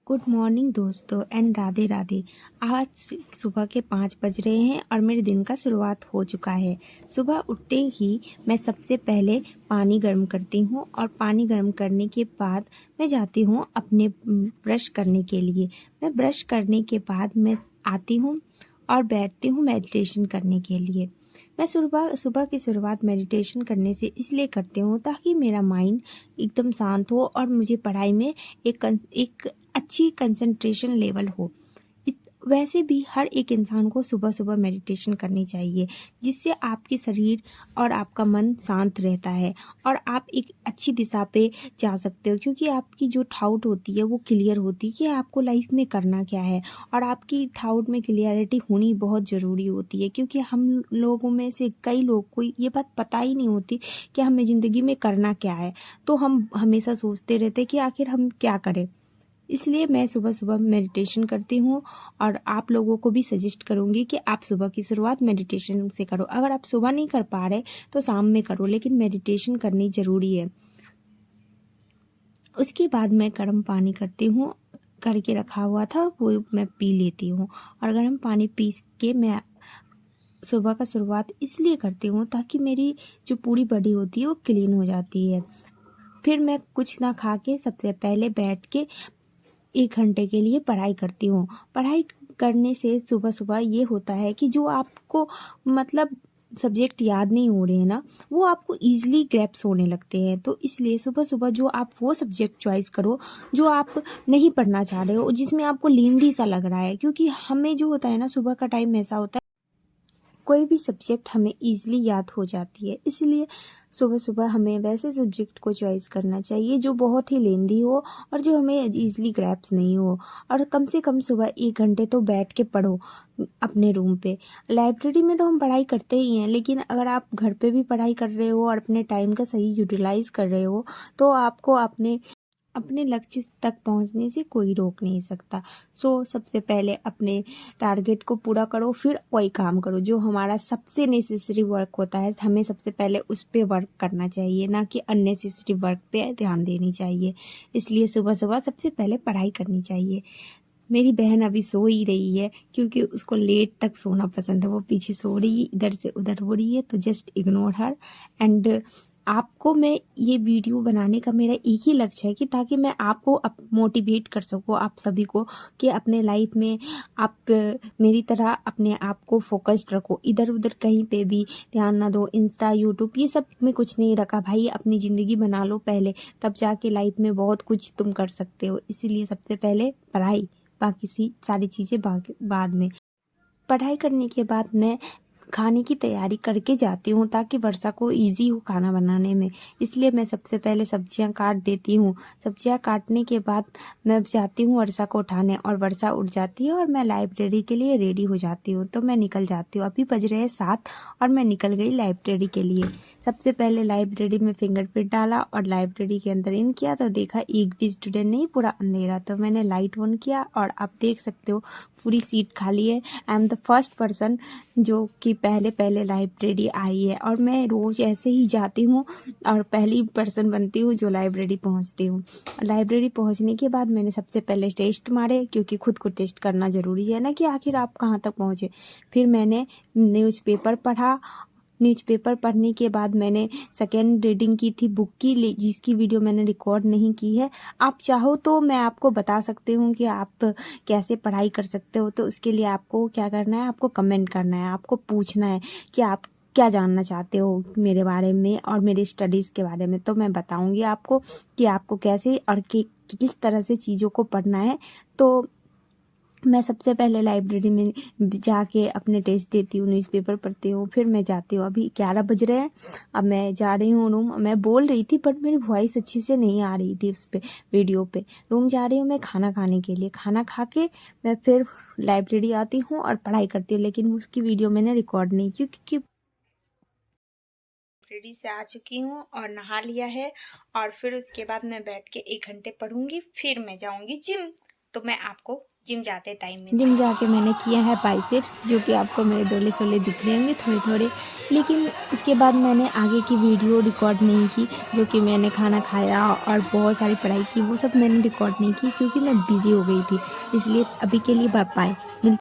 Good morning दोस्तों and Radhe Radhe. आज सुबह के 5 बज रहे हैं और मेरे दिन का शुरुआत हो चुका है। सुबह उठते ही मैं सबसे पहले पानी गर्म करती हूँ और पानी गर्म करने के बाद मैं जाती हूँ अपने ब्रश करने के लिए। मैं ब्रश करने के बाद मैं आती हूँ और बैठती हूँ मेडिटेशन करने के लिए। मैं सुबह सुबह की शुरुआत मेडिटेशन करने से इसलिए करती हूँ ताकि मेरा माइंड एकदम शांत हो और मुझे पढ़ाई में एक अच्छी कंसंट्रेशन लेवल हो। वैसे भी हर एक इंसान को सुबह सुबह मेडिटेशन करनी चाहिए, जिससे आपके शरीर और आपका मन शांत रहता है और आप एक अच्छी दिशा पे जा सकते हो, क्योंकि आपकी जो थाउट होती है वो क्लियर होती है कि आपको लाइफ में करना क्या है। और आपकी थाउट में क्लियरिटी होनी बहुत ज़रूरी होती है, क्योंकि हम लोगों में से कई लोग को ये बात पता ही नहीं होती कि हमें ज़िंदगी में करना क्या है। तो हम हमेशा सोचते रहते कि आखिर हम क्या करें। इसलिए मैं सुबह सुबह मेडिटेशन करती हूँ और आप लोगों को भी सजेस्ट करूँगी कि आप सुबह की शुरुआत मेडिटेशन से करो। अगर आप सुबह नहीं कर पा रहे तो शाम में करो, लेकिन मेडिटेशन करनी ज़रूरी है। उसके बाद मैं गर्म पानी करती हूँ, करके रखा हुआ था वो मैं पी लेती हूँ। और गर्म पानी पी के मैं सुबह का शुरुआत इसलिए करती हूँ ताकि मेरी जो पूरी बॉडी होती है वो क्लीन हो जाती है। फिर मैं कुछ ना खा के सबसे पहले बैठ के 1 घंटे के लिए पढ़ाई करती हूँ। पढ़ाई करने से सुबह सुबह ये होता है कि जो आपको मतलब सब्जेक्ट याद नहीं हो रहे हैं ना, वो आपको ईजिली ग्रैप्स होने लगते हैं। तो इसलिए सुबह सुबह जो आप वो सब्जेक्ट चॉइस करो जो आप नहीं पढ़ना चाह रहे हो, जिसमें आपको लेंदी सा लग रहा है। क्योंकि हमें जो होता है ना, सुबह का टाइम ऐसा होता है कोई भी सब्जेक्ट हमें ईजिली याद हो जाती है। इसलिए सुबह सुबह हमें वैसे सब्जेक्ट को चॉइस करना चाहिए जो बहुत ही लेंदी हो और जो हमें ईजिली ग्रैप्स नहीं हो। और कम से कम सुबह 1 घंटे तो बैठ के पढ़ो अपने रूम पे। लाइब्रेरी में तो हम पढ़ाई करते ही हैं, लेकिन अगर आप घर पे भी पढ़ाई कर रहे हो और अपने टाइम का सही यूटिलाइज कर रहे हो तो आपको अपने लक्ष्य तक पहुंचने से कोई रोक नहीं सकता। सबसे पहले अपने टारगेट को पूरा करो, फिर कोई काम करो। जो हमारा सबसे नेसेसरी वर्क होता है हमें सबसे पहले उस पे वर्क करना चाहिए, ना कि अननेसेसरी वर्क पे ध्यान देनी चाहिए। इसलिए सुबह सुबह सबसे पहले पढ़ाई करनी चाहिए। मेरी बहन अभी सो ही रही है क्योंकि उसको लेट तक सोना पसंद है। वो पीछे सो रही है, इधर से उधर हो रही है, तो जस्ट इग्नोर हर। एंड आपको मैं ये वीडियो बनाने का मेरा एक ही लक्ष्य है कि ताकि मैं आपको मोटिवेट कर सकूँ, आप सभी को, कि अपने लाइफ में आप मेरी तरह अपने आप को फोकस्ड रखो। इधर उधर कहीं पे भी ध्यान ना दो। इंस्टा, यूट्यूब, ये सब में कुछ नहीं रखा भाई। अपनी ज़िंदगी बना लो पहले, तब जाके लाइफ में बहुत कुछ तुम कर सकते हो। इसीलिए सबसे पहले पढ़ाई, बाकी सारी चीज़ें बाद में। पढ़ाई करने के बाद मैं खाने की तैयारी करके जाती हूँ ताकि वर्षा को इजी हो खाना बनाने में। इसलिए मैं सबसे पहले सब्जियां काट देती हूँ। सब्जियां काटने के बाद मैं जाती हूँ वर्षा को उठाने, और वर्षा उठ जाती है और मैं लाइब्रेरी के लिए रेडी हो जाती हूँ। तो मैं निकल जाती हूँ। अभी बज रहे हैं 7 और मैं निकल गई लाइब्रेरी के लिए। सबसे पहले लाइब्रेरी में फिंगरप्रिंट डाला और लाइब्रेरी के अंदर इन किया तो देखा एक भी स्टूडेंट नहीं, पूरा अंधेरा। तो मैंने लाइट ऑन किया और आप देख सकते हो पूरी सीट खाली है। I am the first person जो कि पहले लाइब्रेरी आई है, और मैं रोज़ ऐसे ही जाती हूँ और पहली पर्सन बनती हूँ जो लाइब्रेरी पहुँचती हूँ। लाइब्रेरी पहुँचने के बाद मैंने सबसे पहले टेस्ट मारे, क्योंकि खुद को टेस्ट करना ज़रूरी है ना, कि आखिर आप कहाँ तक पहुँचे। फिर मैंने न्यूज़पेपर पढ़ा। न्यूज़पेपर पढ़ने के बाद मैंने सेकेंड रीडिंग की थी बुक की, जिसकी वीडियो मैंने रिकॉर्ड नहीं की है। आप चाहो तो मैं आपको बता सकती हूँ कि आप कैसे पढ़ाई कर सकते हो। तो उसके लिए आपको क्या करना है, आपको कमेंट करना है, आपको पूछना है कि आप क्या जानना चाहते हो मेरे बारे में और मेरे स्टडीज़ के बारे में। तो मैं बताऊँगी आपको कि आपको कैसे और किस तरह से चीज़ों को पढ़ना है। तो मैं सबसे पहले लाइब्रेरी में जाके अपने टेस्ट देती हूँ, न्यूज़पेपर पढ़ती हूँ, फिर मैं जाती हूँ। अभी 11 बज रहे हैं। अब मैं जा रही हूँ रूम। मैं बोल रही थी बट मेरी वॉइस अच्छे से नहीं आ रही थी उस पर वीडियो पे। रूम जा रही हूँ मैं खाना खाने के लिए। खाना खा के मैं फिर लाइब्रेरी आती हूँ और पढ़ाई करती हूँ, लेकिन उसकी वीडियो मैंने रिकॉर्ड नहीं की क्योंकि लाइब्रेरी से आ चुकी हूँ और नहा लिया है। और फिर उसके बाद मैं बैठ के 1 घंटे पढ़ूंगी, फिर मैं जाऊँगी जिम। तो मैं आपको जिम जाते टाइम में जिम जाके मैंने किया है बाइसेप्स, जो कि आपको मेरे डोले सोले दिख रहे होंगे थोड़े थोड़े। लेकिन उसके बाद मैंने आगे की वीडियो रिकॉर्ड नहीं की, जो कि मैंने खाना खाया और बहुत सारी पढ़ाई की, वो सब मैंने रिकॉर्ड नहीं की क्योंकि मैं बिज़ी हो गई थी। इसलिए अभी के लिए बाय बाय।